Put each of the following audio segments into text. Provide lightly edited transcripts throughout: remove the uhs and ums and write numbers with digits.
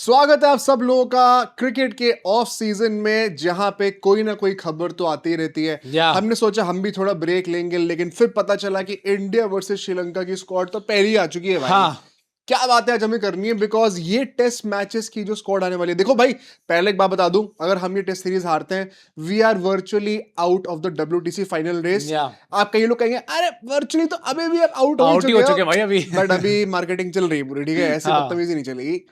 स्वागत है आप सब लोगों का क्रिकेट के ऑफ सीजन में, जहां पे कोई ना कोई खबर तो आती रहती है। हमने सोचा हम भी थोड़ा ब्रेक लेंगे, लेकिन फिर पता चला कि इंडिया वर्सेस श्रीलंका की स्क्वाड तो पहले ही आ चुकी है भाई। हाँ। क्या बात है आज हमें करनी है, बिकॉज ये टेस्ट मैचेस की जो स्क्वाड आने वाली है, देखो भाई पहले एक बात बता दूं, अगर हम ये टेस्ट सीरीज हारते हैं we are virtually out of the WTC final race. आप कई लोग कहेंगे अरे वर्चुअली तो अभी भी आप आउट हो चुके हो भाई अभी। बट अभी मार्केटिंग चल रही है पूरी, ठीक है, ऐसे हाँ। बदतमीजी नहीं चलेगी।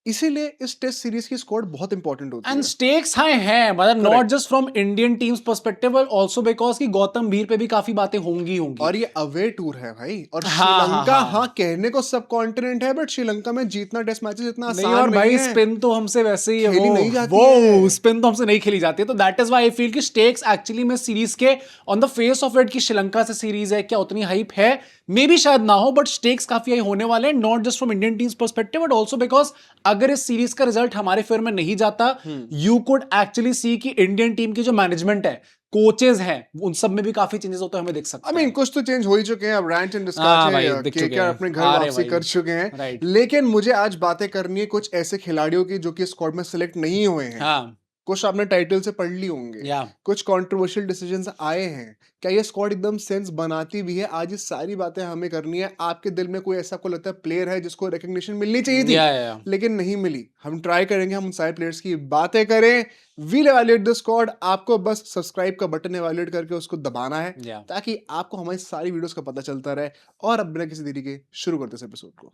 इसीलिए इस टेस्ट सीरीज की स्क्वाड बहुत इंपॉर्टेंट होती एंड है। स्टेक्स हाई हैं, मतलब not just from Indian teams perspective but also because कि गौतम भीर पे भी काफी बातें होंगी और ये अवे टूर है भाई, और हाँ, श्रीलंका हाँ। हाँ कहने को सब कॉन्टिनेंट है, बट श्रीलंका में जीतना टेस्ट मैचेस इतना नहीं, आसान और नहीं भाई है। स्पिन तो हमसे वैसे ही है, खेली नहीं जाती वो स्पिन तो हमसे नहीं खेली जाती है, तो that is why I feel कि स्टेक्स एक्चुअली में सीरीज के on the face of it कि श्रीलंका से सीरीज है, क्या उतनी हाइप है? मे बी शायद ना हो, बट स्टेक्स काफी हाई होने वाले हैं, not just from Indian teams perspective but also because अगर इस सीरीज का रिजल्ट हमारे फेवर में नहीं जाता, यू कुड एक्चुअली सी कि इंडियन टीम की जो मैनेजमेंट है, कोचेस हैं, उन सब में भी काफी चेंजेस होते हैं, हमें देख सकते हैं। I mean, कुछ तो चेंज हो ही चुके हैं। अब रैंट एंड केकेआर अपने घर वापसी कर चुके हैं, राइट। लेकिन मुझे आज बातें करनी है कुछ ऐसे खिलाड़ियों की जो कि स्क्वाड में सिलेक्ट नहीं हुए हैं। हाँ। कुछ आपने टाइटल से पढ़ ली होंगे, कुछ कंट्रोवर्शियल डिसीजंस आए हैं, क्या ये स्क्वाड एकदम सेंस बनाती भी है? आज ये सारी बातें हमें करनी है। आपके दिल में कोई ऐसा को लगता है प्लेयर है जिसको रिकग्निशन मिलनी चाहिए थी लेकिन नहीं मिली, हम ट्राई करेंगे, हम उन सारे प्लेयर्स की बातें करें। वील एवेल्युएट द स्क्वाड, आपको बस सब्सक्राइब का बटन एवेल्युएट करके उसको दबाना है ताकि आपको हमारी सारी वीडियोस का पता चलता रहे। और अब बिना किसी देरी के शुरू करते इस एपिसोड को।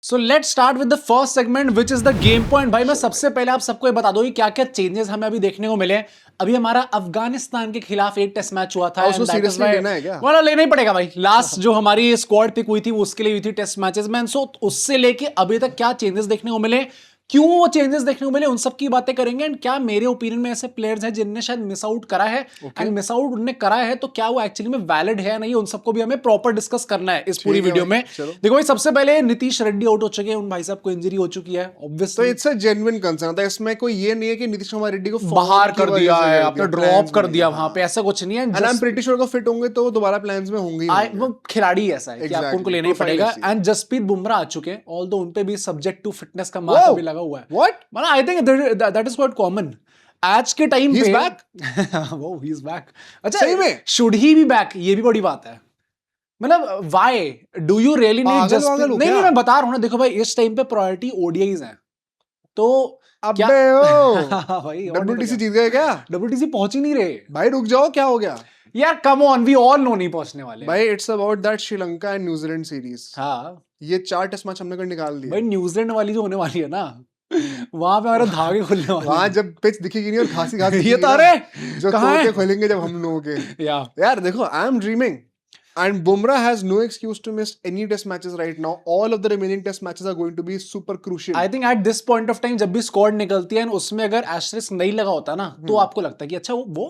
So let's start with the first segment which is the game point. भाई मैं सबसे पहले आप सबको ये बता दो कि क्या क्या चेंजेस हमें अभी देखने को मिले। अभी हमारा अफगानिस्तान के खिलाफ एक टेस्ट मैच हुआ था, उसको सीरियसली लेना है क्या? वाला लेना ही पड़ेगा भाई। लास्ट जो हमारी स्क्वाड पिक हुई थी वो उसके लिए हुई थी टेस्ट मैचेस में, सो उससे लेके अभी तक क्या चेंजेस देखने को मिले, क्यों वो चेंजेस देखने को मिले, उन सब की बातें करेंगे। एंड क्या मेरे ओपिनियन में ऐसे प्लेयर्स हैं जिनने शायद मिस आउट करा है, एंड मिस आउट उनने करा है तो क्या वो एक्चुअली में वैलिड है नहीं, उन सबको भी हमें प्रॉपर डिस्कस करना है इस पूरी वीडियो में। देखो भाई सबसे पहले नीतीश रेड्डी आउट हो चुके हैं, उन भाई साहब को इंजरी हो चुकी है ऑब्वियसली, तो इट्स अ जेन्युइन कंसर्न था। इसमें कोई ये नहीं है कि नीतीश कुमार रेड्डी को बाहर कर दिया है, आपने ड्रॉप कर दिया वहां पे, ऐसा कुछ नहीं है। And I am pretty sure को फिट होंगे तो दोबारा प्लान्स में होंगे। वो खिलाड़ी ऐसा है कि आपको उनको लेना ही पड़ेगा। एंड जसप्रीत बुमराह आ चुके हैं, ऑल्दो उन पे भी सब्जेक्ट टू फिटनेस का मार्क भी लगा हुआ है। व्हाट? मतलब I think that is quite common आज के टाइम पे। He is back. अच्छा सही में शुड ही बी बैक, ये भी बड़ी बात है। मतलब why do you really need Jasprit? नहीं मैं बता रहा हूं ना, देखो भाई इस टाइम पे प्रायोरिटी ओडीआईज हैं, तो अबे भाई WTC जीत गए क्या? WTC पहुंच ही नहीं रहे भाई, रुक जाओ, क्या हो गया यार? Come on, we all know नहीं पहुंचने वाले भाई। It's about that Sri Lanka and New Zealand series. हाँ ये 4 टेस्ट मैच हमने कर निकाल दिए भाई। न्यूजीलैंड वाली जो होने वाली है ना, वहां पे हमारे धागे खुलने वाले, वहां जब पिच दिखेगी नहीं और घासी घासी ये तो अरे जो तोते खोलेंगे जब हम लोगों के यार देखो, I am dreaming and Bumrah has no excuse to miss any test matches right now. All of the remaining test matches are going to be super crucial. I think at this point of time जब भी squad निकलती है उसमें अगर asterisk नहीं लगा होता ना, तो आपको लगता है कि अच्छा वो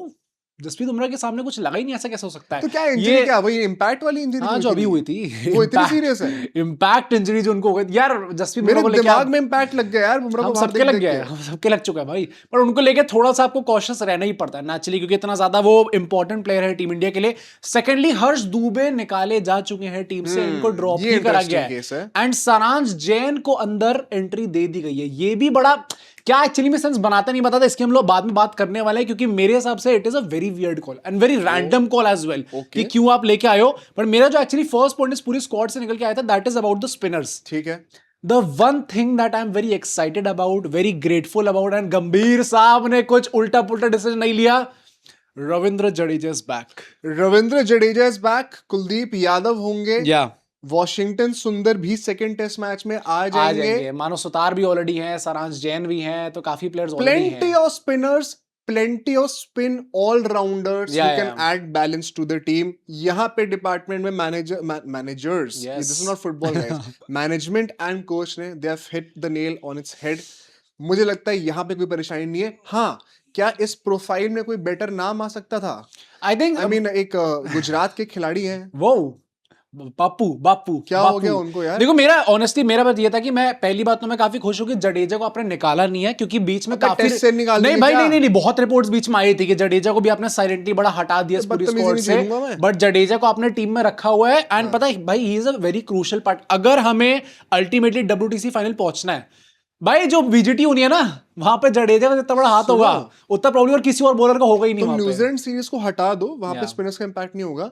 जसप्रीत बुमराह के सामने कुछ लगा ही नहीं, ऐसा कैसे हो सकता है? तो क्या इंजरी, क्या वही इंपैक्ट वाली इंजरी? हाँ जो अभी हुई थी वो इतनी सीरियस है? इंपैक्ट इंजरी जो उनको हो गई यार, जसप्रीत बुमराह को लेके दिमाग में इंपैक्ट लग गया यार, बुमराह को सबके लग गया है, हम सबके लग चुका है भाई। पर उनको लेके थोड़ा सा आपको कॉशियस रहना ही पड़ता है नेचुरली, क्योंकि इतना ज्यादा वो इंपॉर्टेंट प्लेयर है टीम इंडिया के लिए। सेकेंडली हर्ष दुबे निकाले जा चुके हैं टीम से, इनको ड्रॉप भी करा गया है, एंड सारांश जैन को अंदर एंट्री दे दी गई है। ये भी बड़ा क्या एक्चुअली में सेंस बनाता नहीं बताता, इसकी हम लोग बाद में बात करने वाले हैं, क्योंकि मेरे हिसाब से it is a very weird call and very random call as well कि क्यों आप लेके आए हो। पर मेरा जो एक्चुअली फर्स्ट पॉइंट इस पूरी स्क्वाड से निकल के आया था, that is about the spinners. ठीक है, the one thing that I am very excited about, very grateful about, and गंभीर साहब ने कुछ उल्टा पुल्टा डिसीजन नहीं लिया। Ravindra Jadeja is back. Ravindra Jadeja is back. Kuldeep Yadav होंगे या वॉशिंगटन सुंदर भी सेकंड टेस्ट मैच में आ जाएंगे। मानो सुतार भी ऑलरेडी हैं, सारांश जैन भी हैं, तो काफी players plenty off spinners, plenty of spin all rounders who can add balance to the team. यहाँ पे डिपार्टमेंट में managers, this is not football guys, management and coach ने they have hit the nail on its head. मुझे लगता है यहाँ पे कोई परेशानी नहीं है। हाँ, क्या इस प्रोफाइल में कोई बेटर नाम आ सकता था? I think I mean, एक गुजरात के खिलाड़ी हैं वो बापू क्या हो गया उनको यार? देखो मेरा ऑनेस्टली मेरा बात ये था कि मैं पहली बात तो मैं काफी खुश हूं कि जडेजा को आपने निकाला नहीं है, क्योंकि बीच में काफी टेस्ट से निकाल नहीं दिए भाई क्या? नहीं बहुत रिपोर्ट्स बीच में आई थी कि जडेजा को भी आपने साइलेंटली बड़ा हटा दिया इस पूरी स्क्वाड से, बट जडेजा को आपने टीम में रखा हुआ है एंड पता है भाई he is a very crucial part. अगर हमें अल्टीमेटली WTC फाइनल पहुंचना है भाई, जो VGT होनी है ना वहां पे जडेजा का जितना बड़ा हाथ होगा उतना प्रॉब्लम और किसी और बॉलर का होगा ही नहीं। तुम न्यूजीलैंड सीरीज को हटा दो, वहां पे स्पिनर्स का इंपैक्ट नहीं होगा,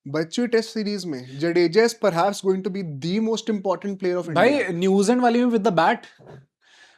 बच्चों टेस्ट सीरीज में Jadeja is perhaps going to be the most important player of India. भाई न्यूजीलैंड वाली में with the bat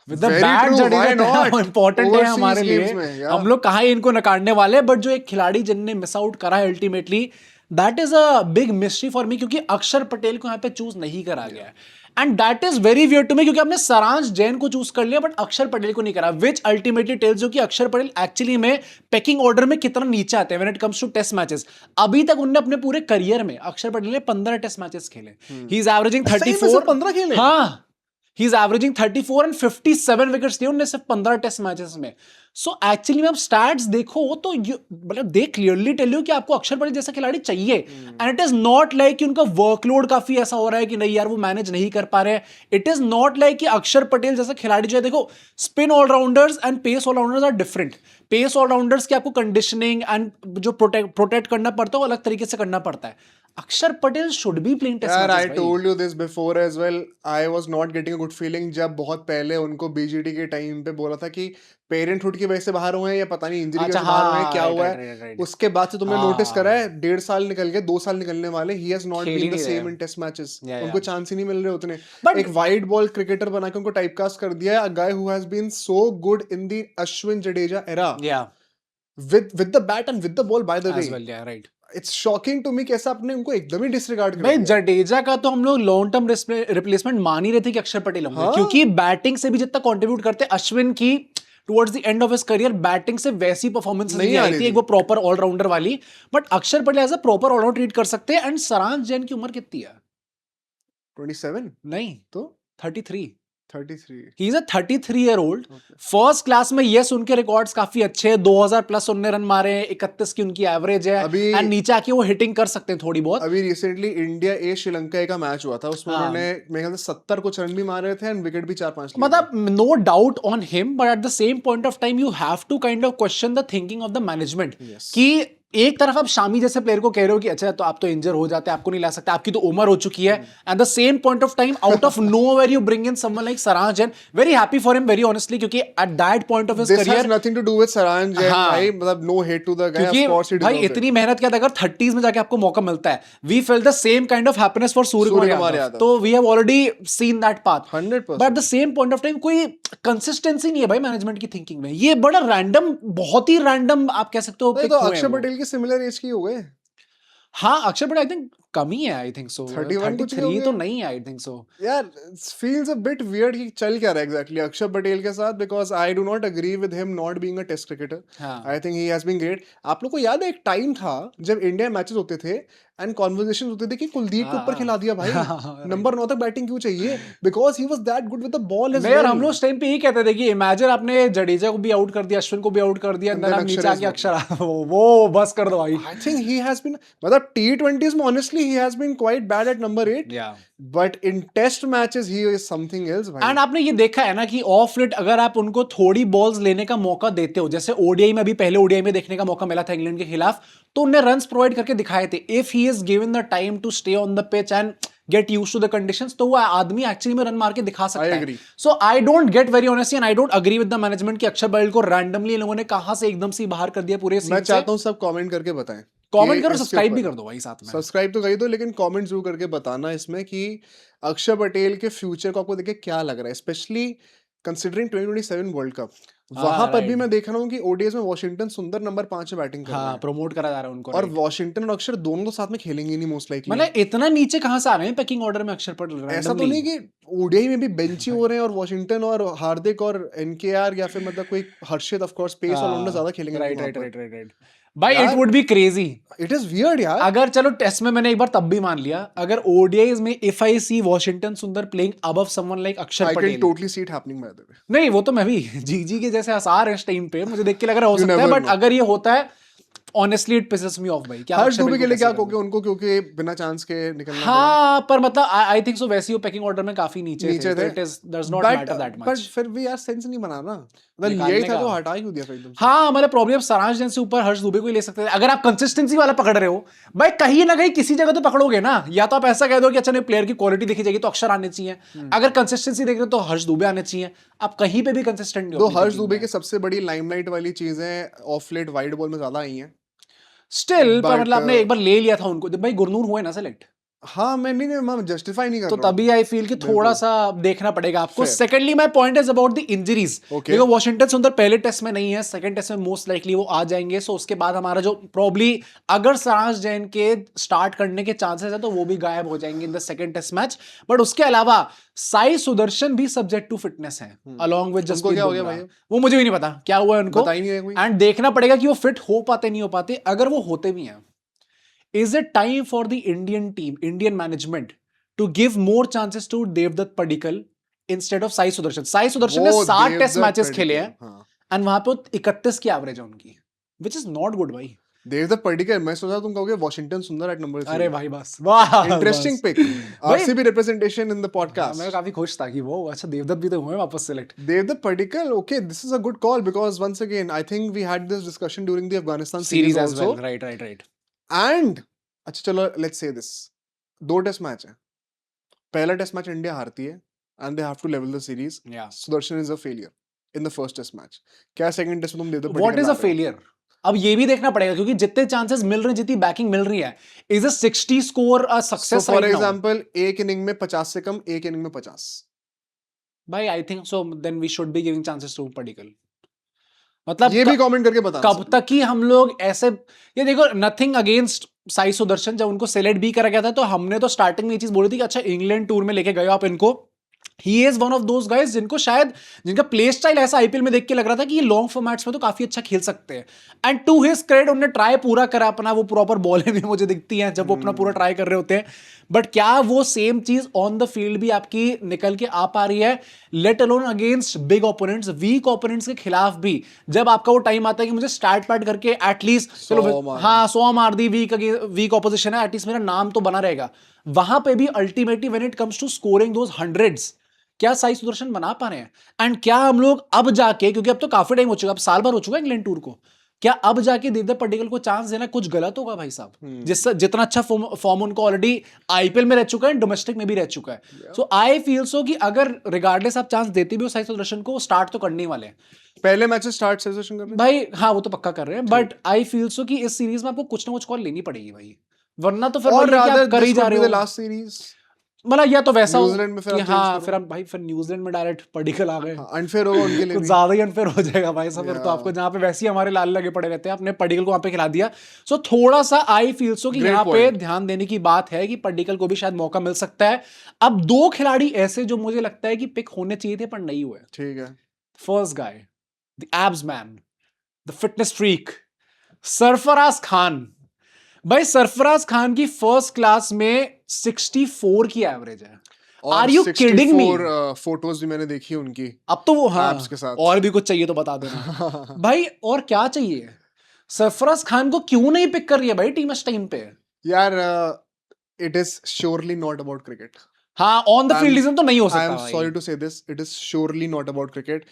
Jadeja important है हमारे लिए, हम लोग कहाँ इनको नकारने वाले, बट जो एक खिलाड़ी जिनने मिस आउट करा है ultimately that is a big mystery for me, क्योंकि अक्षर पटेल को यहाँ पे चूज नहीं करा गया है and that is very weird to me, क्योंकि आपने सारांश जैन को चूज कर लिया बट अक्षर पटेल को नहीं करा, विच अल्टीमेटली टेल्स यू कि अक्षर पटेल एक्चुअली में पेकिंग ऑर्डर में कितना नीचे आते हैं when it comes to test matches. अभी तक उन्होंने अपने पूरे करियर में अक्षर पटेल ने 15 टेस्ट मैचेस खेले, ही इज एवरेजिंग 34 15 खेले, हाँ he is averaging 34 and 57 wickets लिए उन्होंने सिर्फ 15 टेस्ट मैचेस में। सो एक्चुअली में आप स्टैट्स देखो तो मतलब दे क्लियरली टेल यू कि आपको अक्षर पटेल जैसा खिलाड़ी चाहिए and it is not like कि उनका वर्कलोड काफी ऐसा हो रहा है कि नहीं यार वो मैनेज नहीं कर पा रहे। इट इज नॉट लाइक कि अक्षर पटेल जैसा खिलाड़ी जो है, देखो spin allrounders and pace allrounders are different. Pace allrounders की आपको कंडीशनिंग एंड जो प्रोटेक्ट करना पड़ता है वो अलग तरीके से करना पड़ता है। Axar Patel should be playing test matches. I told you this before as well, I was not getting a good feeling जब बहुत पहले उनको BGT के टाइम पे बोला था कि पेरेंटहुड की वजह से बाहर हुए हैं या पता नहीं इंजरी की वजह से बाहर हुए हैं, क्या हुआ है। उसके बाद से तुमने नोटिस करा है 1.5 साल निकल गए, 2 साल निकलने वाले, he has not been the same in test matches. उनको चांस ही नहीं मिल रहे उतने। एक वाइड बॉल क्रिकेटर बना के उनको टाइपकास्ट कर दिया है, a guy who has been so good in the Ashwin Jadeja era with the bat and with the ball by the way as well, yeah right. It's shocking to me कैसा आपने उनको एकदम ही डिसरिगार्ड कर दिया। भाई जडेजा का तो हम लोग लॉन्ग टर्म रिप्लेसमेंट मान ही रहे थे कि अक्षर पटेल होंगे, क्योंकि बैटिंग से भी जितना कंट्रीब्यूट करते अश्विन की towards the end of his career batting से वैसी परफॉर्मेंस नहीं आई थी, एक वो प्रॉपर ऑलराउंडर वाली, but Axar Patel as a proper allrounder treat कर सकते हैं। एंड सारांश जैन की उम्र कितनी है? 27 नहीं तो 33 He is a 33-year-old. First class में यस उनके रिकॉर्ड्स काफी अच्छे हैं, 2000 प्लस उन्होंने रन मारे हैं, 31 की उनकी एवरेज है एंड नीचे आके वो हिटिंग कर सकते हैं थोड़ी बहुत। अभी रिसेंटली इंडिया ए श्रीलंका का मैच हुआ था, उसमें उन्होंने मेरे ख्याल से 70 कुछ रन भी मारे थे एंड विकेट भी 4-5 लिए। मतलब no doubt on him, but at the same point of time you have to kind of question the thinking of the management कि एक तरफ आप शामी जैसे प्लेयर को कह रहे हो कि अच्छा तो आप तो इंजर हो जाते हैं, आपको नहीं ला सकते, आपकी तो उम्र हो चुकी है, at the same point of time out of nowhere you bring in someone like Saransh Jain. Very happy for him very honestly, क्योंकि at that point of his career this has nothing to do with Saransh Jain भाई, मतलब no hate to the guy, of course he भाई इतनी मेहनत किया था, अगर 30s में जाके आपको मौका मिलता है, we felt the same kind of happiness for Suryakumar Yadav, तो we have already seen that path 100%। But at the same point of time कोई कंसिस्टेंसी नहीं है भाई मैनेजमेंट की थिंकिंग में, ये बड़ा रैंडम, बहुत ही रैंडम आप कह सकते हो। तो अक्षर पटेल के सिमिलर एज की हो गए। हाँ अक्षर पटेल आई थिंक कम ही है, आई थिंक सो 33 तो नहीं है, आई थिंक सो। यार फील्स अ बिट वियर्ड कि चल क्या रहा है एग्जैक्टली अक्षर पटेल के साथ, because I do not agree with him not being a test cricketer. I think he has been great. आप लोग को याद है एक टाइम था जब इंडिया मैचेस होते थे एंड कॉन्वर्सेशन होते थे कि कुलदीप को ऊपर खिला दिया भाई, नंबर 9 तक बैटिंग क्यों चाहिए, because he was that good with the ball as well. हम लोग उस टाइम पे ही कहते थे कि इमेजिन आपने जडेजा को भी आउट कर दिया, अश्विन को भी आउट कर दिया, देन आप नीचे आके अक्षर वो बस कर दो भाई। I think he has been, मतलब T20s में honestly he has been quite bad at number 8, but in test matches he is something else भाई। And आपने ये देखा है ना कि ऑफ लेट अगर आप उनको थोड़ी बॉल्स लेने का मौका देते हो, जैसे ओडीआई में, अभी पहले ओडीआई में देखने का मौका मिला था इंग्लैंड के खिलाफ, तो उन्हें रन्स प्रोवाइड करके दिखाए थे। If he is given the time to stay on the pitch and get used to the conditions, तो वो आदमी एक्चुअली में रन मार के दिखा सकता है। So I don't get very honestly and I don't agree with the management कि अक्षर पटेल को रैंडमली इन लोगों ने कहां से एकदम से बाहर कर दिया पूरे सीन से। मैं चाहता हूं सब कमेंट करके बताएं, कमेंट करो, सब्सक्राइब भी कर दो भाई साथ में। सब्सक्राइब तो कर दो, लेकिन कमेंट जरूर करके बताना इसमें कि अक्षर पटेल के फ्यूचर को आपको देख के क्या लग रहा है, स्पेशली कंसीडरिंग 2027 वर्ल्ड कप। वहां पर भी मैं देख रहा हूँ कि ओडीआईज में वॉशिंगटन सुंदर नंबर 5 में बैटिंग कर रहा है, प्रमोट करा जा रहा है उनको, और वॉशिंगटन और अक्षर दोनों तो साथ में खेलेंगे नहीं मोस्ट लाइकली। मतलब इतना नीचे कहां से आ रहे हैं पैकिंग ऑर्डर में अक्षर पटेल? ऐसा तो नहीं कि ओडीआई में भी बेंच ही हो रहे हैं और वॉशिंगटन और हार्दिक और एनकेआर या फिर मतलब कोई हर्षित ऑफ कोर्स पेस और ऑलराउंडर ज्यादा खेलेंगे। राइट भाई, it would be crazy, it is weird यार। अगर चलो टेस्ट में मैंने एक बार तब भी मान लिया, अगर ओडीआईज में इफ आई सी वॉशिंगटन सुंदर प्लेइंग अबव समवन लाइक अक्षर Patel, I can totally see it happening by the way. नहीं वो तो मैं भी जीजी के जैसे आसार है इस टाइम पे मुझे देख के लग रहा हो सकता है, बट अगर ये होता है honestly it pisses me off भाई। क्या हर्ष दुबे के लिए क्या कहोगे उनको, क्योंकि बिना चांस के निकलना पड़ा? हाँ पर मतलब आई थिंक सो वैसे ही वो पैकिंग ऑर्डर में काफी नीचे थे। It is does not matter that much. But फिर भी यार सेंस नहीं बना ना, मतलब यही था तो हटा क्यों दिया फिर एकदम से? हाँ मतलब प्रॉब्लम सराज जैन से ऊपर हर्ष दुबे को ही ले सकते थे अगर आप कंसिस्टेंसी वाला पकड़ रहे हो भाई। कहीं ना कहीं किसी जगह तो पकड़ोगे ना, या तो आप ऐसा कह दो कि अच्छा नहीं प्लेयर की क्वालिटी देखी जाएगी तो अक्षर आने चाहिए, अगर कंसिस्टेंसी देख रहे हो तो हर्ष दुबे आने चाहिए। आप कहीं पे भी कंसिस्टेंट नहीं हो। तो हर्ष दुबे की सबसे बड़ी लाइमलाइट वाली चीजें ऑफ लेट वाइड बॉल में ज्यादा आई हैं स्टिल, पर मतलब आपने एक बार ले लिया था उनको जब भाई गुरनूर हुए ना सेलेक्ट। हाँ मैं जस्टिफाई नहीं कर तो रहा तभी आई फील कि थोड़ा सा देखना पड़ेगा आपको। Secondly my point is about the injuries. देखो वॉशिंगटन सुंदर पहले टेस्ट में नहीं है, सेकंड टेस्ट में मोस्ट लाइकली वो आ जाएंगे। सो उसके बाद हमारा जो प्रॉब्ली अगर सराज जैन के स्टार्ट करने के चांसेस है तो वो भी गायब हो जाएंगे in the second test match. But उसके अलावा साई सुदर्शन भी सब्जेक्ट टू फिटनेस है अलॉन्ग विद जसप्रीत बुमराह। वो मुझे भी नहीं पता क्या हुआ है उनको, एंड देखना पड़ेगा कि वो फिट हो पाते नहीं हो पाते। अगर वो होते भी हैं, is it time for the Indian team, Indian management to give more chances to Devdutt Padikkal instead of Sai Sudarshan? Sai Sudarshan ने 60 टेस्ट मैचेस खेले हैं एंड वहां पे 31 की एवरेज है उनकी, which is not good भाई। देवदत्त पडिक्कल, मैं सोचा तुम कहोगे वॉशिंगटन सुंदर एट नंबर 3। अरे भाई बस वाह, interesting pick. RCB representation in the podcast. मैं काफी खुश था कि वो अच्छा देवदत्त भी तो हुए वापस select. Devdutt Padikkal, okay this is a good call because once again I think we had this discussion during the Afghanistan series as well. Right. And अच्छा चलो let's say this, 2 test match है। पहला टेस्ट मैच इंडिया हारती है and they have to level the series. Sudharsan is a failure in the first test match. क्या second test में तुम Devdutt Padikkal? What is a failure? अब ये भी देखना पड़ेगा क्योंकि जितने चांसेस मिल रहे हैं, जितनी बैकिंग मिल रही है, is a 60 score a success? For example एक इनिंग में 50 से कम, एक इनिंग में 50 भाई I think so then we should be giving chances to Padikkal. मतलब ये भी कमेंट करके बता कब तक ही हम लोग ऐसे, ये देखो नथिंग अगेंस्ट साई सुदर्शन, जब उनको सेलेक्ट भी करा गया था तो हमने तो स्टार्टिंग में ये चीज बोली थी कि अच्छा इंग्लैंड टूर में लेके गए आप इनको। He is one of those guys जिनको शायद, जिनका प्ले स्टाइल ऐसा आईपीएल में देख के लग रहा था कि ये लॉन्ग फॉर्मेट्स में तो काफी अच्छा खेल सकते हैं। एंड टू हिज क्रेडिट उन्होंने ट्राई पूरा करा अपना, वो प्रॉपर बॉलें भी मुझे दिखती हैं जब वो अपना पूरा ट्राई कर रहे होते हैं। बट क्या वो सेम चीज ऑन द फील्ड भी आपकी निकल के आ पा रही है? Let alone against big opponents, weak opponents के खिलाफ भी जब आपका वो टाइम आता है कि मुझे स्टार्ट पैड करके एटलीस्ट चलो हाँ 100 मार दी, वीक ऑपोजिशन है, एटलीस्ट मेरा नाम तो बना रहेगा। वहां पे भी ultimately when it comes to scoring those hundreds, क्या साई सुदर्शन बना पा रहे हैं? एंड क्या हम लोग अब जाके, क्योंकि अब तो काफी टाइम हो चुका, अब साल भर हो चुका इंग्लैंड टूर को, क्या अब जाके देवदत्त पडिक्कल को चांस देना कुछ गलत होगा भाई साहब? जिससे जितना अच्छा फॉर्म उनको ऑलरेडी आईपीएल में रह चुका है, डोमेस्टिक में भी रह चुका है। सो आई फील सो कि अगर रिगार्डलेस आप चांस देते भी हो साई सुदर्शन को, स्टार्ट तो करने वाले हैं। पहले मैच स्टार्ट सेशन कर रहे हैं भाई, हाँ वो तो पक्का कर रहे हैं। बट आई फील सो कि इस सीरीज में आपको कुछ ना कुछ कॉल लेनी पड़ेगी भाई, वरना तो फिर आप कर ही जा रहे हो। लास्ट सीरीज मतलब या तो वैसा न्यूजीलैंड में फिर हाँ फिर हम भाई फिर न्यूजीलैंड में डायरेक्ट पडिक्कल आ गए, अनफेयर होगा उनके लिए, कुछ ज्यादा ही अनफेयर हो जाएगा भाई साहब। फिर तो आपको जहाँ पे वैसे ही हमारे लाल लगे पड़े रहते हैं, अपने पडिक्कल को वहां पे खिला दिया। सो थोड़ा सा आई फील सो कि यहाँ पे ध्यान देने की बात है कि पडिक्कल को भी शायद मौका मिल सकता है। अब 2 खिलाड़ी ऐसे जो मुझे लगता है कि पिक होने चाहिए थे पर नहीं हुए। ठीक है। First guy, the abs man, the fitness freak, Sarfaraz Khan. भाई सरफराज खान की फर्स्ट क्लास में 64 की एवरेज है। Are you kidding me? Photos भी मैंने देखी उनकी, अब तो वो हाँ के साथ। और भी कुछ चाहिए तो बता देना भाई। और क्या चाहिए? सरफराज खान को क्यों नहीं पिक कर रही है भाई टीम इस टाइम पे? यार it is surely not about cricket. हाँ ऑन द फील्ड रीजन तो नहीं हो सकता। I am sorry to say this, it is surely not about cricket.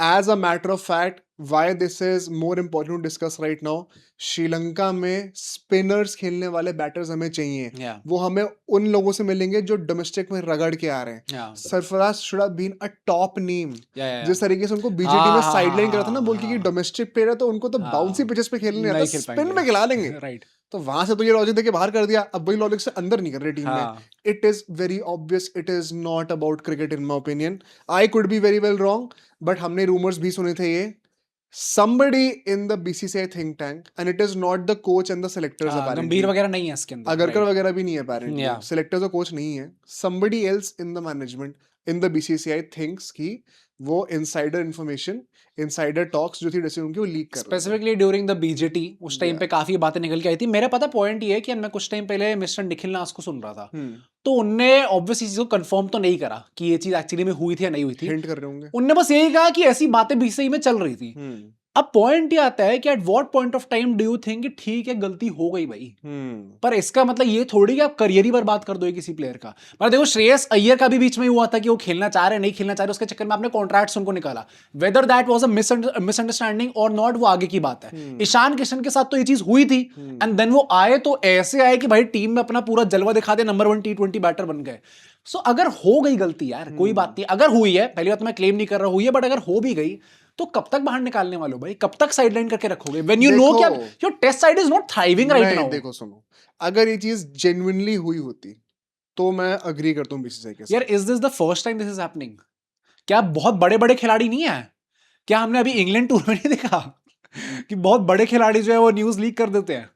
As a matter of fact, why this is more important to discuss right now, Sri Lanka में spinners खेलने वाले batters हमें चाहिए। वो हमें उन लोगों से मिलेंगे जो डोमेस्टिक में रगड़ के आ रहे हैं। Sarfaraz should have been a top name. जिस तरीके से उनको बीजेटी में साइडलाइन करा था ना, बोल के डोमेस्टिक प्लेयर है तो उनको तो बाउंसी पिचेस पे खेलने आता, स्पिन में खिला लेंगे। राइट, तो वहां से तो ये लॉजिक देके बाहर कर दिया, अब वही लॉजिक से अंदर नहीं कर रहे टीम में। It is very obvious, it is not about cricket in my opinion. I could be very well wrong, but हमने रूमर्स भी सुने थे ये somebody in the BCCI think tank, and it is not the coach and the selectors apparently. गंभीर वगैरह नहीं है इसके अंदर, अगरकर वगैरह भी नहीं है apparently, selectors और coach नहीं है। Somebody else in the management in the BCCI thinks कि वो insider information, insider talks जो थी ड्रेसिंग रूम की, वो लीक कर रहे हैं। स्पेसिफिकली ड्यूरिंग द बीजेटी उस टाइम पे काफी बातें निकल के आई थी। मेरा पता पॉइंट ये है कि मैं कुछ टाइम पहले मिस्टर निखिल नास को सुन रहा था, तो उनने ऑब्वियस चीज को कंफर्म तो नहीं करा कि ये चीज एक्चुअली में हुई थी या नहीं हुई थी। हिंट कर रहे होंगे। उनने बस यही कहा कि ऐसी बातें बीसीसीआई में चल रही थी। अब पॉइंट ये आता है कि at what point of time do you think कि ठीक है गलती हो गई भाई, पर इसका मतलब ये थोड़ी कि आप करियर ही बर्बाद कर दो किसी प्लेयर का। मतलब देखो श्रेयस अय्यर का भी बीच में हुआ था कि वो खेलना चाह रहे नहीं खेलना चाह रहे, उसके चक्कर में आपने कॉन्ट्रैक्ट्स उनको निकाला, whether that was a misunderstanding और नॉट, वो आगे की बात है। ईशान किशन के साथ तो ये चीज हुई थी, एंड देन वो आए तो ऐसे आए कि भाई टीम में अपना पूरा जलवा दिखा दे, नंबर 1 T20 बैटर बन गए। सो अगर हो गई गलती यार कोई बात नहीं, अगर हुई है, पहली बात तो मैं क्लेम नहीं कर रहा हुई है, बट अगर हो भी गई तो कब तक बाहर निकालने वाले हो भाई, कब तक साइडलाइन करके रखोगे व्हेन यू नो कि your test side is not thriving right now. देखो सुनो, अगर ये चीज जेन्युइनली हुई होती तो मैं अग्री करता हूं बीसीसीआई के साथ। यार is this the first time this is happening? क्या बहुत बड़े बड़े खिलाड़ी नहीं है? क्या हमने अभी इंग्लैंड टूर में नहीं देखा कि बहुत बड़े खिलाड़ी जो है वो न्यूज लीक कर देते हैं?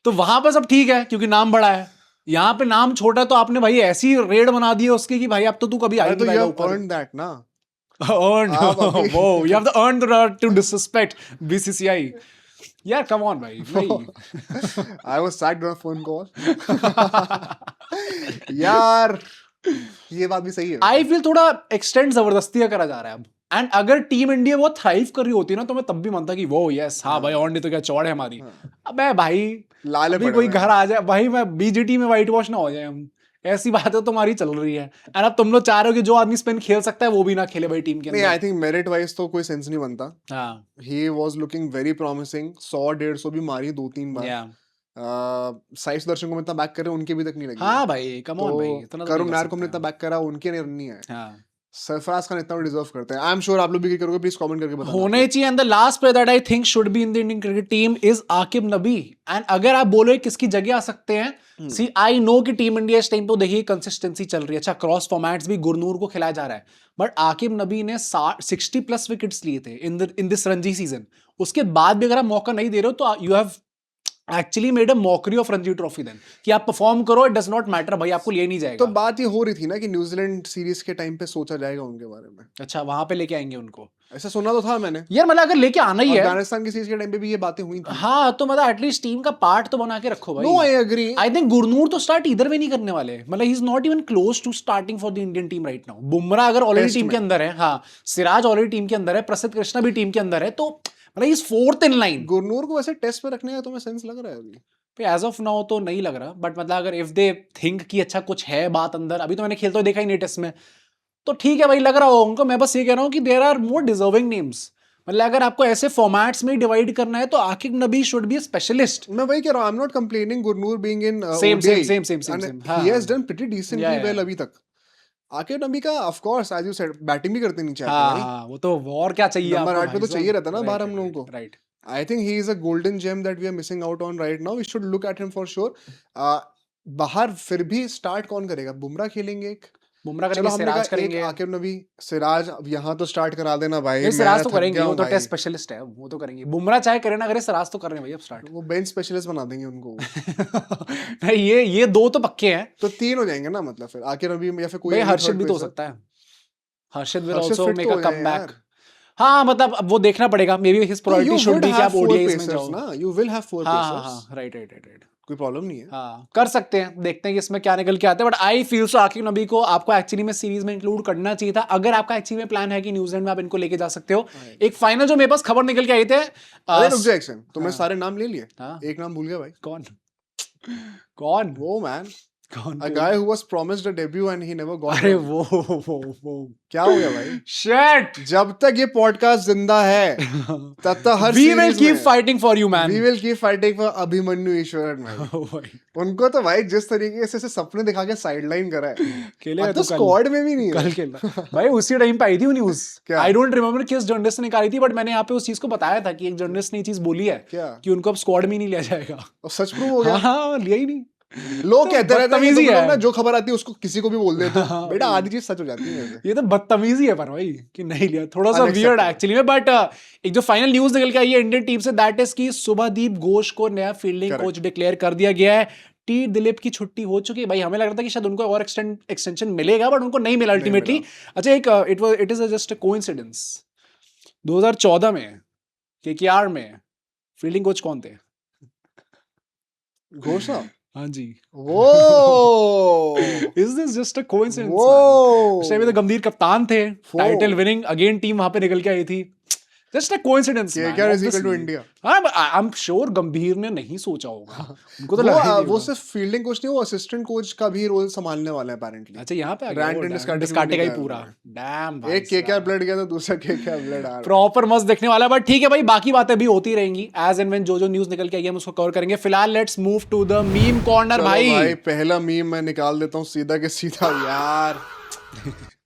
तो वहां पर सब ठीक है क्योंकि नाम बड़ा है, यहाँ पे नाम छोटा है तो आपने भाई ऐसी रेड बना दी है उसकी कि भाई अब तो तू कभी आई नहीं पाएगा ऊपर। earned that ना। earned, whoa, you have earned the right to disrespect BCCI. यार कम ऑन भाई, I was sacked on a phone call. यार ये बात भी सही है। आई फील थोड़ा एक्सटेंड जबरदस्ती करा जा रहा है अब, एंड अगर टीम इंडिया वो थ्राइव कर रही होती ना तो मैं तब भी मानता कि वो यस हाँ भाई ऑन डे तो क्या चौड़ है हमारी। अबे भाई लाले अभी कोई घर आ जाए भाई, मैं बीजीटी में व्हाइट वॉश ना हो जाए हम, ऐसी बात है तुम्हारी चल रही है। एंड अब तुम लोग चाह रहे हो कि जो आदमी स्पिन खेल सकता है वो भी ना खेले भाई टीम के अंदर। आई थिंक मेरिट वाइज तो कोई सेंस नहीं बनता। हाँ he was looking very promising, 100-150 भी मारी 2-3 बार। साइस दर्शन को इतना बैक कर रहे हैं, उनके भी तक नहीं लगी। हाँ भाई कम ऑन भाई, इतना करुण नायर को इतना बैक करा, उनके नहीं है। हाँ सरफराज खान इतना डिजर्व करते हैं। आई एम श्योर आप लोग भी करोगे, प्लीज कमेंट करके बताना। होने चाहिए। And the last player that I think should be in the Indian cricket team is Aqib Nabi. And अगर आप बोलो किसकी जगह आ सकते हैं, सी आई नो कि टीम इंडिया इस टाइम तो देखिए कंसिस्टेंसी चल रही है, अच्छा क्रॉस फॉर्मेट्स भी गुरनूर को खिलाया जा रहा है, बट आकिब नबी ने 60+ विकेट्स लिए थे इन दिस रणजी सीजन। उसके बाद भी अगर आप मौका नहीं दे रहे हो तो you have actually made a mockery of Ranji Trophy then, कि आप परफॉर्म करो, इट डज नॉट मैटर भाई, आपको लिए नहीं जाएगा। तो बात ये हो रही थी ना कि न्यूजीलैंड सीरीज के टाइम पे सोचा जाएगा उनके बारे में। अच्छा वहां पे लेके आएंगे उनको, ऐसा सुना तो था मैंने यार। मतलब अगर लेके आना ही है, अफगानिस्तान की सीरीज के टाइम पे भी ये बातें हुई थी। हाँ तो मतलब एटलीस्ट टीम का पार्ट तो बना के रखो भाई। No I agree. I think Gurnoor तो स्टार्ट इधर में नहीं करने वाले, मतलब he is not even close to starting for the Indian team right now. Bumrah अगर ऑलरेडी टीम के अंदर है, हाँ सिराज ऑलरेडी टीम के अंदर है, प्रसिद्ध कृष्णा भी टीम के अंदर है, तो मतलब is 4th in line। Gurnoor को वैसे टेस्ट पे रखने का तुम्हें सेंस लग रहा है अभी? एज ऑफ नाउ तो नहीं लग रहा, बट मतलब अगर इफ दे थिंक कि अच्छा कुछ है बात अंदर, अभी तो मैंने खेलते हुए देखा ही नहीं टेस्ट में, तो ठीक है भाई लग रहा हो उनको। मैं बस ये कह रहा हूँ कि there are more deserving names. मतलब अगर आपको ऐसे फॉर्मेट्स में डिवाइड करना है तो आकिब नबी शुड बी अ स्पेशलिस्ट। मैं वही कह रहा हूं, I am not complaining Gurnoor being in same ODI, same he has done pretty decently well अभी तक। आकिब नबी का of course as you said batting भी करते नीचे आते हैं। हाँ वो तो और क्या चाहिए, नंबर 8 पे तो चाहिए रहता ना बाहर हम लोगों को। Right. I think he is a golden gem that we are missing out on right now. We should look at him for sure. बाहर फिर भी स्टार्ट कौन करेगा? बुमराह खेलेंगे एक, बुमराह करेंगे, सिराज करेंगे, आकिब नबी, सिराज। अब यहाँ तो स्टार्ट करा देना भाई। सिराज तो करेंगे, वो तो टेस्ट स्पेशलिस्ट है, वो तो करेंगे। बुमराह चाहे करे ना करे, सिराज तो कर रहे हैं भाई अब स्टार्ट। वो बेंच स्पेशलिस्ट बना देंगे उनको। नहीं ये दो तो पक्के हैं, तो 3 हो जाएंगे ना, मतलब फिर आकिब नबी या फिर कोई हर्षित भी तो हो सकता है। Harshit will also make a comeback. हाँ मतलब अब वो देखना पड़ेगा, maybe his priority should be कि आप ओडीआईज में जाओ ना। You will have 4 pacers. हाँ राइट, कोई प्रॉब्लम नहीं है। हाँ कर सकते हैं, देखते हैं कि इसमें क्या निकल के आता है। But I feel so Aqib नबी को आपको एक्चुअली में सीरीज में इंक्लूड करना चाहिए था, अगर आपका एक्चुअली में प्लान है कि न्यूजीलैंड में आप इनको लेके जा सकते हो। एक फाइनल जो मेरे पास खबर निकल के आई थे, रुक जा एक्शन, तुमने सारे नाम ले लिए, एक नाम भूल गया भाई। कौन वो man, a guy who was promised a debut and he never got अरे one. वो क्या हो गया भाई? Shit! जब तक ये पॉडकास्ट जिंदा है तब तक हर We will keep fighting for you, man. We will keep fighting for Abhimanyu Eswaran भाई। उनको तो भाई जिस तरीके से सपने दिखा के साइडलाइन करा है, खेलेगा तो स्क्वाड में भी नहीं कल खेलना भाई। उसी टाइम पे आई थी वो न्यूज, आई डोंट रिमेम्बर किस जर्नलिस्ट ने निकाली थी, बट मैंने यहाँ पे उस चीज को बताया था कि एक जर्नलिस्ट ने ये चीज बोली है कि उनको अब स्क्वाड में नहीं लिया जाएगा। और सच प्रूव हो गया। हाँ लिया ही नहीं। लोग कहते रहते हैं कि ना जो खबर आती है उसको किसी को भी बोल देते हैं, बेटा आधी चीज सच हो जाती है। ये तो बदतमीजी है पर भाई कि नहीं लिया, थोड़ा सा वियर्ड एक्चुअली में। बट एक जो फाइनल न्यूज निकल के आई है इंडियन टीम से, दैट इज कि शुभदीप घोष को नया फील्डिंग कोच डिक्लेयर कर दिया गया है। टी दिलीप की छुट्टी हो चुकी है भाई। हमें लग रहा था कि शायद उनको और एक्सटेंशन मिलेगा, बट उनको नहीं मिला अल्टीमेटली। अच्छा एक it is just a coincidence, 2014 में केकेआर में फील्डिंग कोच कौन थे? घोष। हाँ जी। वो is this just a coincidence? वो उस टाइम तो गंभीर कप्तान थे, टाइटल विनिंग अगेन टीम वहां पे निकल के आई थी। Just a coincidence KKR is equal to India. हाँ, आई एम श्योर गंभीर ने नहीं सोचा होगा, उनको तो लगा ही नहीं वो होगा। सिर्फ फील्डिंग कोच नहीं, वो असिस्टेंट कोच का भी रोल संभालने वाला है अपेरेंटली। अच्छा यहाँ पे आ गया रैंट वो, एंड डिस्कार्टे का ही पूरा, डैम भाई एक KKR ब्लड गया तो दूसरा KKR ब्लड आ रहा है। प्रॉपर मस्त देखने वाला है। बट ठीक है भाई, बाकी बातें भी होती रहेंगी एज एंड व्हेन जो न्यूज़ निकल के आई हम उसको कवर करेंगे। फिलहाल let's move to the meme corner. चलो भाई पहला मीम मैं निकाल देता हूँ सीधा के सीधा यार।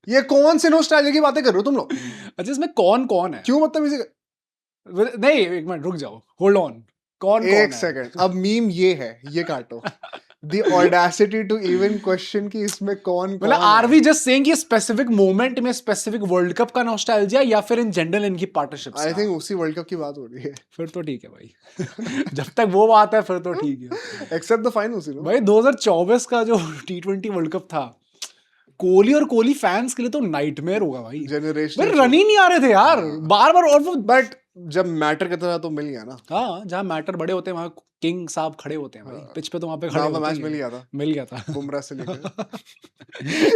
ये कौन से नॉस्टैल्जिया की बातें कर रहे हो तुम लोग? अच्छा इसमें कौन कौन है? क्यों मतलब इसे? नहीं एक मिनट रुक जाओ, होल्ड ऑन, कौन एक सेकंड, अब मीम ये है, ये काटो। The audacity to even question कि इसमें कौन मतलब आर वी जस्ट सेइंग कि स्पेसिफिक मोमेंट में स्पेसिफिक वर्ल्ड कप का नॉस्टैल्जिया या फिर इन जनरल इनकी पार्टनरशिप्स? आई थिंक उसी वर्ल्ड कप की बात हो रही है। फिर तो ठीक है भाई जब तक वो बात है फिर तो ठीक है। Except the finals, you know भाई 2024 का जो T20 वर्ल्ड कप था, कोहली और कोहली फैंस के लिए तो नाइटमेयर होगा भाई। जनरेशन भाई रन ही नहीं आ रहे थे यार, बार बार। और वो बट जब मैटर करता था तो मिल गया ना। हाँ, जहाँ मैटर बड़े होते हैं वहाँ किंग साहब खड़े होते हैं भाई, पिच पे तो वहाँ पे खड़े नाम होते मैच ही मिल हैं। गया था, मिल गया था बुमराह से लेकर।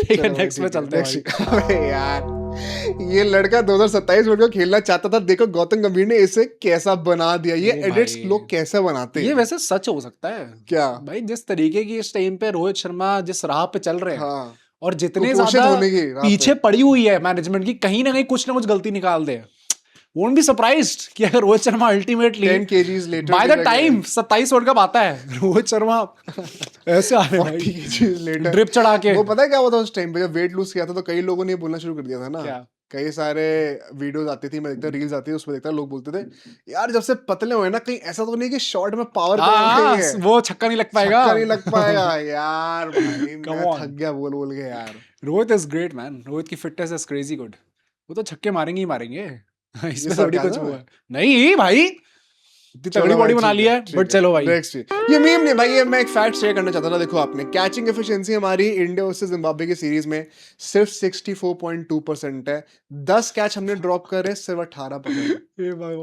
ठीक है नेक्स्ट पे चलते हैं भाई। अबे यार ये लड़का 2027 वर्ल्ड कप खेलना चाहता था, देखो गौतम गंभीर ने इसे कैसा बना दिया। ये ओ एडिट्स भाई। लोग कैसे बनाते हैं? ये वैसे सच हो सकता है क्या भाई, जिस तरीके की इस टाइम पे रोहित शर्मा जिस राह पे चल रहे हैं, हाँ और जितने कुपोषित ज्यादा होने की राह पे। पीछे पड़ी हुई है मैनेजमेंट की, कहीं ना कहीं कुछ ना कुछ गलती निकाल दे। वोंट बी सरप्राइज्ड कि अगर Rohit Sharma ultimately 10 kgs later by भी द लगे टाइम 27 वर्ल्ड कप आता है, रोहित शर्मा ऐसे आ रहे हैं 40 भाई, kgs later। ड्रिप चढ़ा के। वो पता है क्या हुआ था उस टाइम पे जब वेट लूज किया था, तो कई लोगों ने ये बोलना शुरू कर दिया था ना। क्या? कई सारे वीडियोस आती थी, मैं देखता रील्स आती थी, उसमें देखता लोग बोलते थे यार जब से पतले हुए ना, कहीं ऐसा तो नहीं कि शॉट में पावर हाँ, वो छक्का नहीं लग पाएगा, छक्का नहीं लग पाएगा यार। भाई Come मैं on। थक गया बोल के यार। Rohit is great man, Rohit की फिटनेस इज क्रेजी गुड। वो तो छक्के मारेंगे ही मारेंगे, इसमें थोड़ी कुछ sarcasm हुआ है। नहीं भाई, इतनी तगड़ी बॉडी बना ली है। बट चलो भाई नेक्स्ट ये मीम नहीं भाई, ये मैं एक फैक्ट शेयर करना चाहता था। देखो आपने कैचिंग एफिशिएंसी हमारी इंडिया वर्सेस जिम्बाब्वे की सीरीज में सिर्फ 64.2% है। 10 कैच हमने ड्रॉप करे, सिर्फ 18%।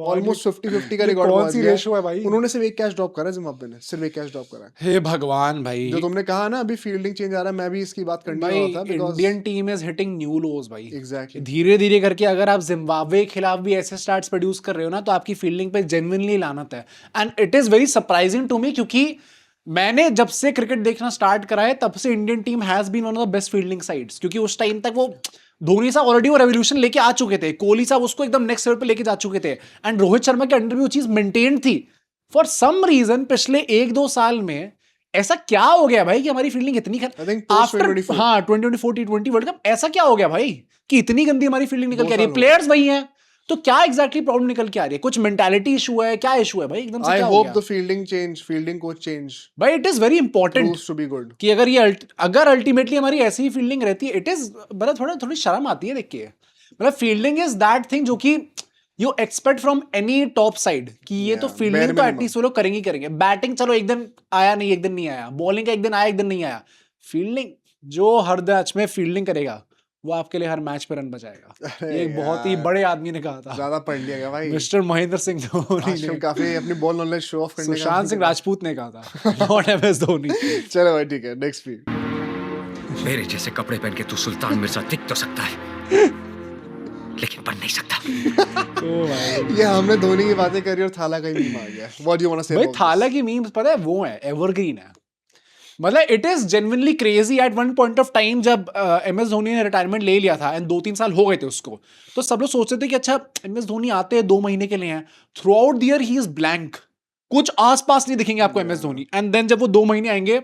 ऑलमोस्ट 50-50 का रिकॉर्ड कौन सी रेशो है भाई? उन्होंने सिर्फ एक कैच ड्रॉप करा है, जिम्बाब्वे ने सिर्फ एक कैच ड्रॉप करा है। हे भगवान भाई, जो तुमने कहा ना अभी फील्डिंग चेंज आ रहा है, मैं भी इसकी बात करने वाला था। भाई Indian team is hitting new lows भाई। एग्जैक्टली धीरे धीरे करके अगर आप जिम्बाब्वे के खिलाफ भी ऐसे स्टार्ट्स प्रोड्यूस कर रहे हो ना, तो आपकी फील्डिंग पे जेन्युइनली लानत है। And it is very surprising to me, क्योंकि मैंने जब से क्रिकेट देखना स्टार्ट करा है तब से Indian team has been one of the best fielding sides. क्योंकि उस टाइम तक वो धोनी साहब ऑलरेडी वो रेवोल्यूशन लेके आ चुके थे, कोहली साहब उसको एकदम नेक्स्ट लेवल पे लेके जा चुके थे, एंड रोहित शर्मा के अंडर भी वो चीज मेंटेन थी। फॉर सम रीजन पिछले 1-2 साल में ऐसा क्या हो गया भाई कि हमारी फील्डिंग इतनी आई थिंक पोस्ट 2024 हाँ 2024 T20 वर्ल्ड कप ऐसा क्या हो गया भाई कि इतनी गंदी हमारी फील्डिंग निकल के आ रही है? प्लेयर्स वही हैं, तो क्या एग्जैक्टली प्रॉब्लम निकल के आ रही है? कुछ मेंटालिटी इशू है, क्या इशू है भाई? एकदम से आई क्या हो होप गया द फील्डिंग कोच चेंज भाई? It is very important proves to be good. कि अगर अल्टीमेटली हमारी ऐसी ही फील्डिंग रहती है, इट इज मतलब थोड़ी शर्म आती है देख के। मतलब फील्डिंग इज दैट थिंग जो कि you expect from any top side कि ये तो फील्डिंग तो एटलीस्ट वो लोग करेंगे। बैटिंग चलो एक दिन आया नहीं, एक दिन नहीं आया। बॉलिंग का एक दिन आया, एक दिन नहीं आया। फील्डिंग जो हर मैच में फील्डिंग करेगा वो आपके लिए हर मैच पे रन बचाएगा। ये एक बहुत ही बड़े आदमी ने कहा था, ज्यादा पढ़ लिया गया भाई। मिस्टर महेंद्र सिंह धोनी आजकल ने, काफी अपनी बॉल नॉलेज शो ऑफ करने का। सुशांत सिंह राजपूत ने कहा था, नॉट MS धोनी। चलो भाई ठीक है, नेक्स्ट भी। मेरे जैसे कपड़े पहन के तू सुल्तान मिर्जा दिख तो सकता है लेकिन बन नहीं सकता। ओ भाई ये हमने धोनी की बातें करी और थाला का ही मीम आ गया। What do you want to say भाई अबाउट थाला की मीम्स पता है वो है एवरग्रीन है। मतलब it is genuinely crazy at one point of time जब MS धोनी ने रिटायरमेंट ले लिया था एंड 2-3 साल हो गए थे उसको, तो सब लोग सोचते थे कि अच्छा MS धोनी आते हैं 2 महीने के लिए हैं, through out the year he is blank, कुछ आसपास नहीं दिखेंगे आपको MS धोनी। एंड देन जब वो 2 महीने आएंगे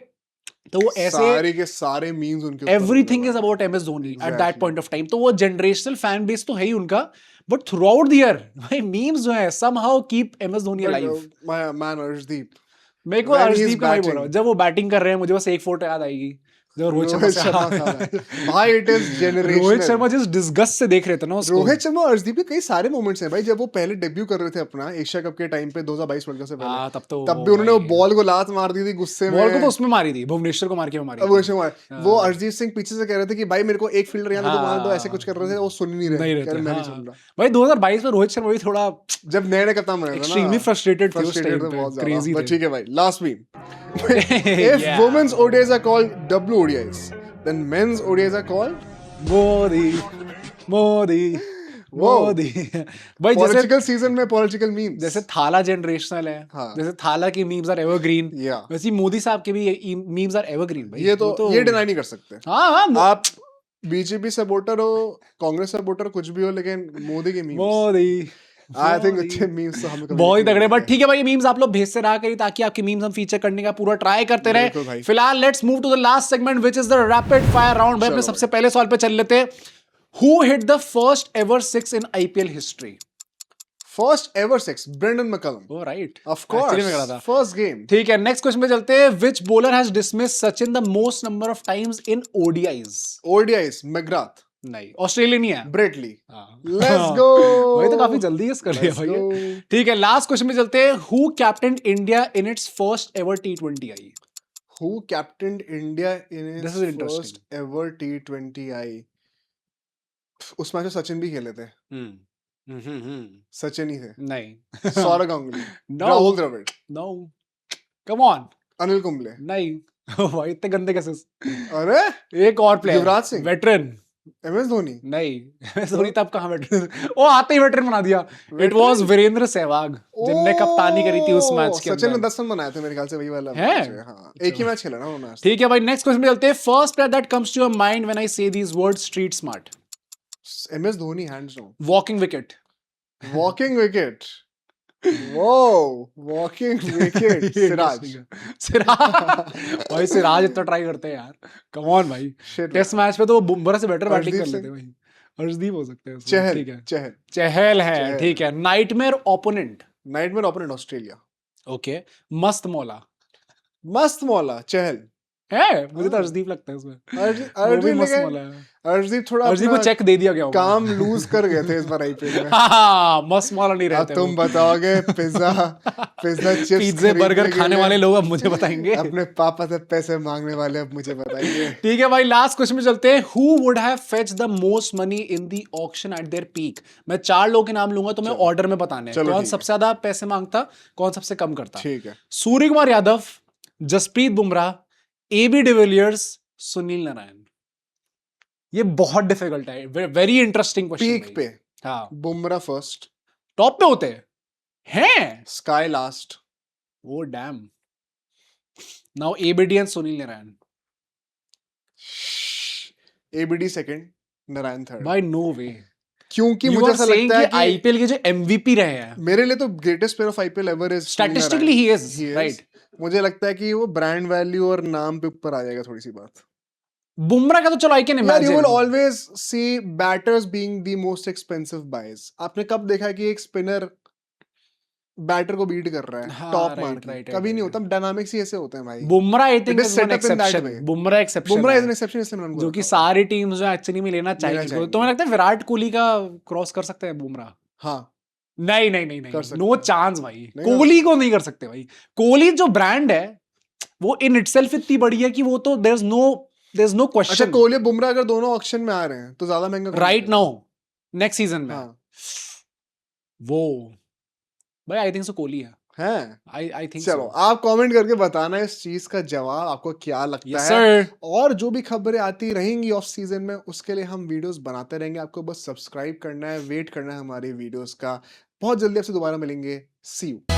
तो वो ऐसे सारे के सारे मीम्स उनके everything is about MS Dhoni eight that point of time. तो वो जनरेशनल फैन बेस तो है ही उनका, but through out the year भाई मीम्स जो है somehow keep MS Dhoni alive. My man Arshdeep, मेरे को When he's अर्शदीप का मैं बोल रहा हूँ, batting. जब वो बैटिंग कर रहे हैं मुझे बस एक फोटो याद आएगी जब रोहित शर्मा से भाई it is generational. Rohit Sharma जिस डिस्गस्ट से देख रहे थे ना उसको। रोहित शर्मा और अर्शदीप के कई सारे मोमेंट्स हैं भाई। जब वो पहले डेब्यू कर रहे थे अपना एशिया कप के टाइम पे 2022 वर्ल्ड कप से हाँ, पहले, तब भी उन्होंने वो बॉल को लात मार दी थी गुस्से में। बॉल को तो उसमें मारी थी, भुवनेश्वर को मार के मारी अब थी। वो अर्शदीप सिंह पीछे से कह रहे थे कि भाई मेरे को एक फील्डर यहाँ तो मार दो, ऐसे कुछ कर रहे थे, वो सुन ही नहीं रहे। नहीं रहते, मैं नहीं हाँ। सुन रहा। भाई 2022 में रोहित शर्मा भी थोड़ा जब नए कप्तान बने थे ना, एक्सट्रीमली फ्रस्ट्रेटेड थे उस frustrated टाइम थे पे, बहुत क्रेजी ज्यादा। थे। ठीक है भाई, last meme. If Yeah. women's ODIs are called WODIs, then men's ODIs are called Modi Modi Modi भाई जैसे पॉलिटिकल सीजन में पॉलिटिकल मीम्स। जैसे थाला जनरेशनल है, हाँ। जैसे थाला की मीम्स आर एवरग्रीन, या वैसे ही मोदी साहब के भी मीम्स आर एवरग्रीन भाई। ये तो ये डिनाई नहीं कर सकते। हाँ हाँ आप बीजेपी सपोर्टर हो, कांग्रेस सपोर्टर कुछ भी हो, लेकिन मोदी के मीम्स, मोदी आई थिंक अच्छे मीम्स तो हमें कभी बहुत ही नहीं तगड़े। मिलते। बट ठीक है भाई, ये मीम्स आप लोग भेजते रहा करिए ताकि आपकी मीम्स हम फीचर करने का पूरा ट्राई करते बिल्कुल रहे। भाई। फिलहाल let's move to the last segment which is the rapid fire round. भाई अपने चलो सबसे पहले सवाल पे चल लेते हैं। Who hit the first ever 6 in IPL history? First ever 6 Brendon McCullum. Oh right, of course, first game. ठीक है, नेक्स्ट क्वेश्चन पे चलते हैं। Which bowler has dismissed Sachin the most number of times in ODIs? ODIs McGrath. नहीं, Australian ही है। Brett Lee. हाँ। Let's go. वही तो काफी जल्दी गेस कर लिया Let's भाई go. ये। ठीक है, लास्ट क्वेश्चन पे चलते हैं। Who captain India in its first ever T20I? Who captained India in This its is interesting. first ever T20I? उस मैच में सचिन भी खेले थे। सचिन ही थे। नहीं Sourav Ganguly. No. Rahul Dravid. No, come on. Anil Kumble. नहीं भाई इतने गंदे कैसे? अरे एक और player, Yuvraj Singh. Veteran. MS Dhoni. नहीं धोनी तब कहाँ वेटरन, वो आते ही वेटरन बना दिया। इट वाज वीरेंद्र सहवाग जिनने कप्तानी करी थी उस मैच के सचिन ने अंदर। 10 रन बनाए थे मेरे ख्याल से, वही वाला है? मैच है। हाँ, एक ही मैच खेला ना उन्होंने। ठीक है भाई, नेक्स्ट क्वेश्चन पे चलते हैं। First player that comes to your mind when I say these words street smart? MS Dhoni hands down. Walking wicket. Walking wicket. वो वॉकिंग विकेट। सिराज। सिराज भाई, सिराज इतना ट्राई करते हैं यार, कम ऑन भाई। Shit, टेस्ट मैच पे तो बुमराह से बेटर बैटिंग हर्षदीप कर लेते सिंह। भाई। हर्षदीप हो सकते हैं उसमें। चहल। ठीक है, चहल। चहल है। चहल। ठीक है, nightmare opponent. Nightmare opponent Australia. Okay, मस्त मौला मस्त मौला। चहल है, मुझे तो हर्षदीप लगता है उसमें। वो भी मस्त मौला है। हर्षदीप थोड़ा हर्षदीप को अपना चेक दे दिया गया होगा। काम लूज कर गए थे इस बार आईपीएल में। हाँ, मस्त मौला नहीं अब रहते तुम वो। बताओगे पिज्जा चिप्स पिज्जे बर्गर खाने वाले लोग अब मुझे बताएंगे। अपने पापा से पैसे मांगने वाले अब मुझे बताइए। ठीक है भाई, लास्ट क्वेश्चन में चलते हैं। Who would have fetch the most money in the auction eight there peak? मैं 4 लोगों के नाम लूंगा, तुम्हें ऑर्डर में बताने हैं। चलो कौन ठीक सबसे ज्यादा पैसे मांगता, कौन सबसे कम करता। ठीक है। Surya Kumar Yadav, Jasprit Bumrah, AB de Villiers, Sunil Narayan. ये बहुत डिफिकल्ट है, वेरी इंटरेस्टिंग क्वेश्चन। पीक पे हाँ, बुमराह फर्स्ट, टॉप पे होते हैं। Sky last. Oh damn. Now ABD and Sunil Narayan. ABD second, Narayan third. भाई नो वे, क्योंकि मुझे ऐसा लगता है कि आईपीएल के जो एमवीपी रहे हैं, मेरे लिए तो greatest player of IPL ever is statistically he is right. मुझे लगता है कि वो ब्रांड वैल्यू और नाम पे ऊपर आ जाएगा थोड़ी सी बात। बुमराह का तो चलो आई कैन यार, imagine. you will always see batters being the most expensive buys. आपने कब देखा कि एक स्पिनर बैटर को बीट कर रहा है हाँ, टॉप right, मार के? right, कभी right, नहीं होता। डायनामिक्स ही ऐसे होते हैं भाई। Bumrah I think It is is one set up in that exception. way. Bumrah exception Bumrah is an है, एक्सेप्शन, इसलिए मैंने उनको जो कि रखा। सारी टीम्स जो एक्चुअली में लेना चाहिए। चाहिए। तो मुझे लगता है विराट कोहली का क्रॉस कर सकते हैं बुमराह। हाँ, नहीं नहीं नहीं कर नहीं, सकते नो हैं। चांस भाई। नहीं कोहली को नहीं कर सकते भाई। कोहली जो ब्रांड है वो इन इटसेल्फ इतनी बड़ी है कि वो तो देयर इज नो अच्छा, क्वेश्चन। कोहली बुमराह अगर दोनों ऑक्शन में आ रहे हैं तो ज्यादा महंगा राइट नाउ नेक्स्ट सीजन में हाँ वो भाई आई थिंक सो कोहली है। है। आई थिंक चलो, आप कमेंट करके बताना इस चीज का जवाब आपको क्या लगता यस है। सर। और जो भी खबरें आती रहेंगी ऑफ सीजन में, उसके लिए हम वीडियोस बनाते रहेंगे। आपको बस सब्सक्राइब करना है, वेट करना है हमारी वीडियोस का। बहुत जल्दी आपसे दोबारा मिलेंगे। सी यू।